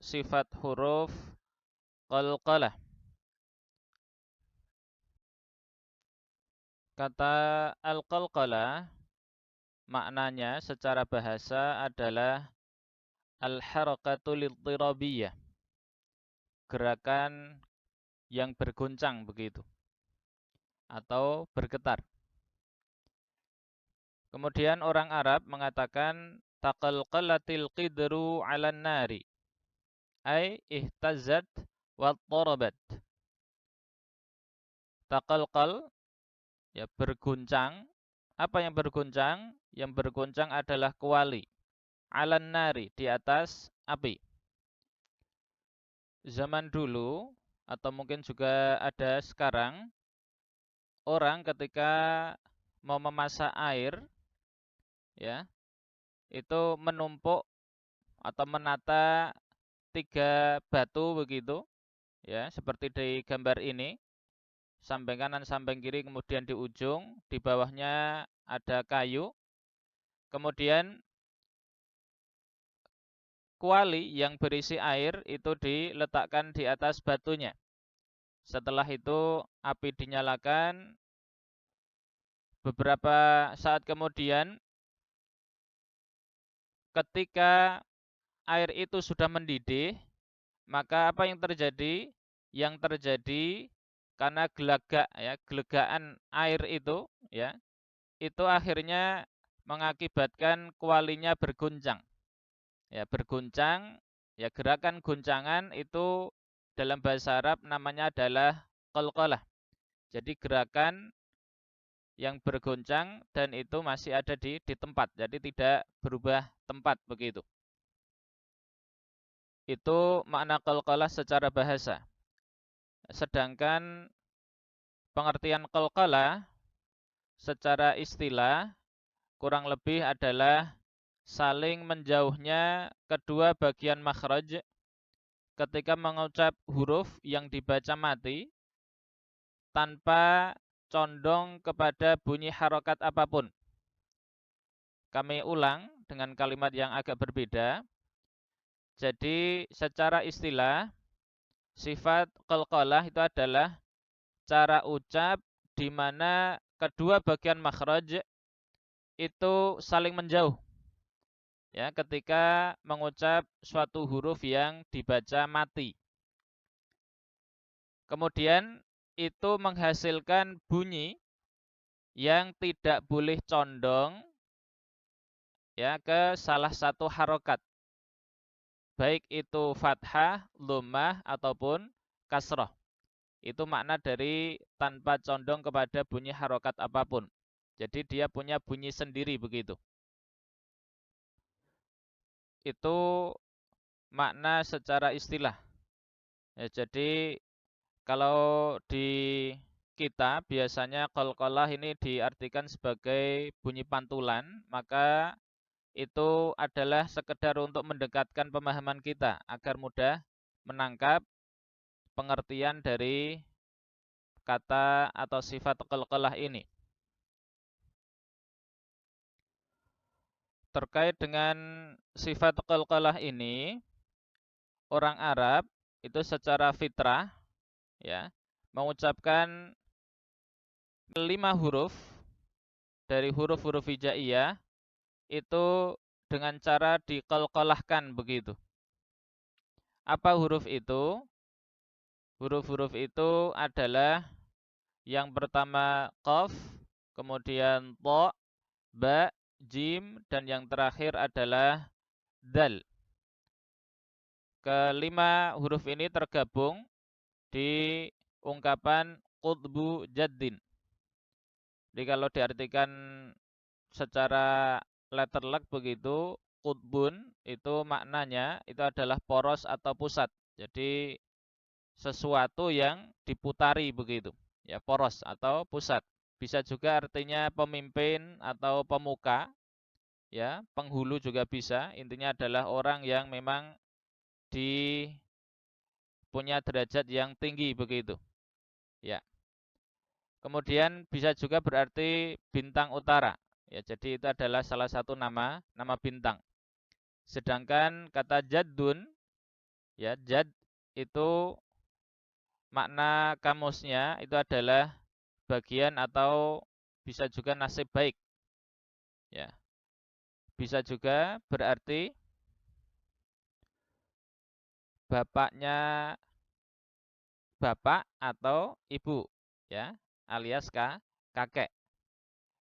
sifat huruf qalqalah. Kata al-qalqalah maknanya secara bahasa adalah al-harakatul idtirabiyah, gerakan yang berguncang begitu atau bergetar. Kemudian orang Arab mengatakan taqalqalatil qidru 'alan nari, ay ihtazzat wa tarabat. Taqalqal ya berguncang. Apa yang berguncang? Yang berguncang adalah kuali. 'Alan nari, di atas api. Zaman dulu atau mungkin juga ada sekarang, orang ketika mau memasak air ya, itu menumpuk atau menata 3 batu begitu ya, seperti di gambar ini. Samping kanan, samping kiri, kemudian di ujung, di bawahnya ada kayu. Kemudian kuali yang berisi air itu diletakkan di atas batunya. Setelah itu api dinyalakan. Beberapa saat kemudian ketika air itu sudah mendidih, maka apa yang terjadi? Yang terjadi karena gelagak ya, gelegaan air itu ya, itu akhirnya mengakibatkan kualinya berguncang. Ya, berguncang, ya gerakan guncangan itu dalam bahasa Arab namanya adalah qalqalah. Jadi gerakan yang bergoncang dan itu masih ada di tempat. Jadi tidak berubah tempat begitu. Itu makna qalqalah secara bahasa. Sedangkan pengertian qalqalah secara istilah kurang lebih adalah saling menjauhnya kedua bagian makhraj ketika mengucap huruf yang dibaca mati tanpa condong kepada bunyi harokat apapun. Kami ulang dengan kalimat yang agak berbeda. Jadi secara istilah, sifat qalqalah itu adalah cara ucap di mana kedua bagian makhraj itu saling menjauh. Ya, ketika mengucap suatu huruf yang dibaca mati. Kemudian itu menghasilkan bunyi yang tidak boleh condong ya ke salah satu harokat. Baik itu fathah, dhammah ataupun kasrah. Itu makna dari tanpa condong kepada bunyi harokat apapun. Jadi dia punya bunyi sendiri begitu. Itu makna secara istilah. Ya, jadi kalau di kita biasanya qalqalah ini diartikan sebagai bunyi pantulan, maka itu adalah sekedar untuk mendekatkan pemahaman kita agar mudah menangkap pengertian dari kata atau sifat qalqalah ini. Terkait dengan sifat qalqalah ini, orang Arab itu secara fitrah ya, mengucapkan 5 huruf dari huruf-huruf hijaiyah itu dengan cara diqalqalahkan begitu. Apa huruf itu? Huruf-huruf itu adalah yang pertama qaf, kemudian tha, ba, jim, dan yang terakhir adalah dal. Kelima huruf ini tergabung di ungkapan qutbu jaddin. Jadi kalau diartikan secara letter luck begitu, qutbun itu maknanya itu adalah poros atau pusat. Jadi sesuatu yang diputari begitu. Ya, poros atau pusat. Bisa juga artinya pemimpin atau pemuka, ya, penghulu juga bisa. Intinya adalah orang yang memang punya derajat yang tinggi begitu. Ya. Kemudian bisa juga berarti bintang utara. Ya, jadi itu adalah salah satu nama bintang. Sedangkan kata jaddun Ya, jad itu makna kamusnya itu adalah bagian atau bisa juga nasib baik. Ya, bisa juga berarti bapaknya bapak atau ibu, ya, alias kakek.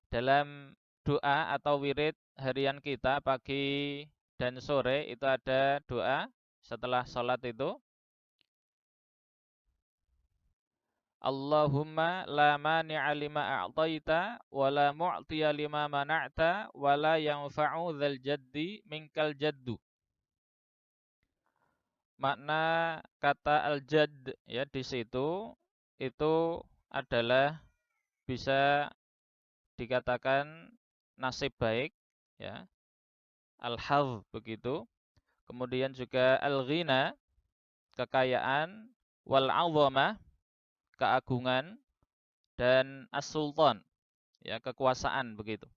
Dalam doa atau wirid harian kita pagi dan sore itu ada doa setelah sholat itu, Allahumma la mani'a lima a'taita wa la mu'tiya lima mana'ta wa la yanfa'u dzal jaddi minkal jaddu. Makna kata al-jadd ya di situ itu adalah bisa dikatakan nasib baik, ya, al-hadz begitu. Kemudian juga al-ghina, kekayaan, wal 'azamah, keagungan, dan as-sultan, ya, kekuasaan begitu.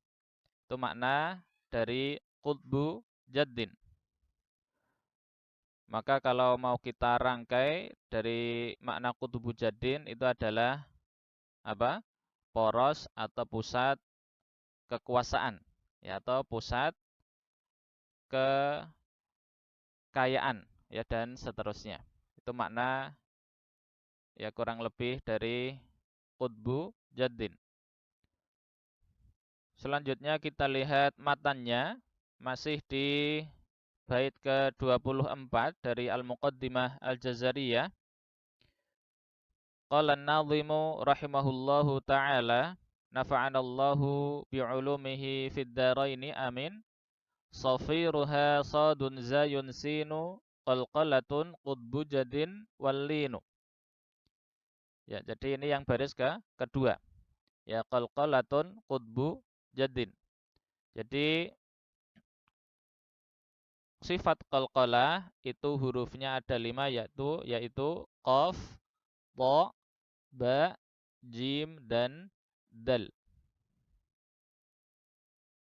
Itu makna dari qutbu jaddin. Maka kalau mau kita rangkai dari makna qutbu jaddin itu adalah apa? Poros atau pusat kekuasaan, ya, atau pusat kekayaan, ya, dan seterusnya. Itu makna ya kurang lebih dari qutbu jaddin. Selanjutnya kita lihat matannya, masih di bait ke-24 dari Al-Muqaddimah Al-Jazariyah. Qala an-nadhimu rahimahullahu ta'ala, nafa'anallahu bi'ulumihi fid dharaini amin. Safiruha sadun zayun sinu qalqalatun qutbu jadin wallinu. Ya, jadi ini yang baris kedua. Ya, qalqalatun qutbu jadin. Jadi sifat qalqalah itu hurufnya ada 5, yaitu qaf, tha, ba, jim, dan dal.